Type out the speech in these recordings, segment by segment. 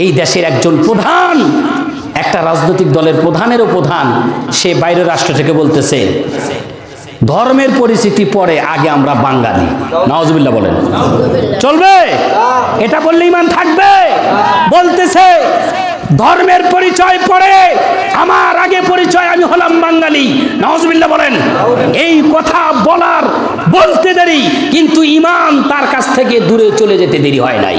এই দেশের একজন প্রধান, একটা রাজনৈতিক দলের প্রধানেরও প্রধান, সে বাইরের রাষ্ট্র থেকে বলতেছে ধর্মের পরিচিতি পরে, আগে আমরা বাঙালি। নাউজুবিল্লাহ বলেন, চলবে? এটা বললে ঈমান থাকবে? বলতেছে ধর্মের পরিচয় পরে, আমার আগে পরিচয়, আমি হলাম বাঙালি। নাউজুবিল্লাহ বলেন। এই কথা বলতে দেরি, কিন্তু ঈমান তার কাছ থেকে দূরে চলে যেতে দেরি হয় নাই।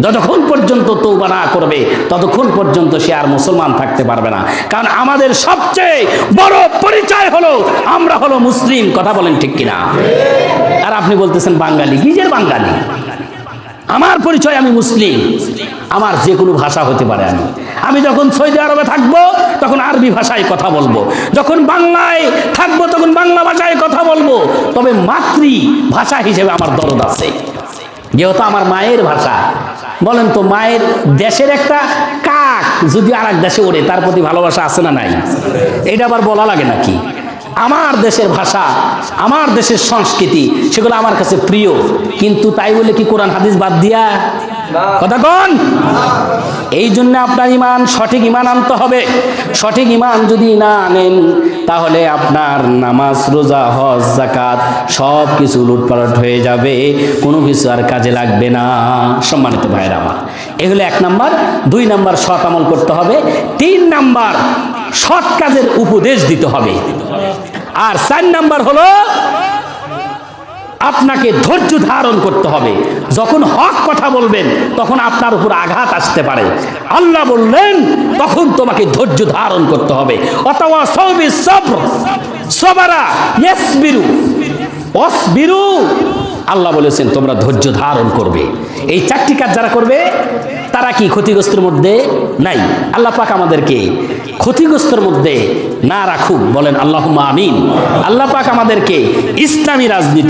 যতক্ষণ পর্যন্ত তওবা না করবে ততক্ষণ পর্যন্ত সে আর মুসলমান থাকতে পারবে না। কারণ আমাদের সবচেয়ে বড় পরিচয় হলো আমরা হলো মুসলিম। কথা বলেন ঠিক কিনা? আর আপনি বলতেছেন বাঙালি। কিসের বাঙালি? আমার পরিচয় আমি মুসলিম। আমার যে কোনো ভাষা হতে পারে। আমি যখন সৌদি আরবে থাকবো তখন আরবি ভাষায় কথা বলবো, যখন বাংলায় থাকবো তখন বাংলা ভাষায় কথা বলবো। তবে মাতৃ ভাষা হিসেবে আমার দরদ আছে, যেহেতু আমার মায়ের ভাষা। বলেন তো, মায়ের দেশের একটা কাক যদি আর এক দেশে ওড়ে, তার প্রতি ভালোবাসা আছে না নাই? এটা আবার বলা লাগে নাকি? আমার দেশের ভাষা, আমার দেশের সংস্কৃতি, সেগুলো আমার কাছে প্রিয়। কিন্তু তাই বলে কি কোরআন হাদিস বাদ দিয়া? কথা কোন? এই জন্য আপনার ঈমান, সঠিক ঈমান আনতে হবে। সঠিক ঈমান যদি না আনেন, তাহলে আপনার নামাজ, রোজা, হজ, যাকাত সব কিছু লুটপালট হয়ে যাবে, কোনো কিছু আর কাজে লাগবে না। সম্মানিত ভাইয়েরা আমার, এগুলো 1 নাম্বার। 2 নাম্বার, সৎ আমল করতে হবে। 3 নাম্বার, সৎ কাজের উপদেশ দিতে হবে। আর 4 নাম্বার হলো আপনাকে ধৈর্য ধারণ করতে হবে। যখন হক কথা বলবেন তখন আপনার উপর আঘাত আসতে পারে, আল্লাহ বললেন তখন তোমাকে ধৈর্য ধারণ করতে হবে। ওয়াতাওয়াসাউ বিস-সাবর, সাবারা ইয়াসবিরু ওয়াসবিরু। আল্লাহ বলেছেন তোমরা ধৈর্য ধারণ করবে। এই 4টি কাজ যারা করবে তারা কি ক্ষতিগ্রস্তের মধ্যে নাই? আল্লাহ পাক আমাদেরকে ক্ষতিগ্রস্তের মধ্যে না রাখুক, বলেন আল্লাহুম্মা আমিন। আল্লাহ পাক আমাদেরকে ইসলামী রাজনীতি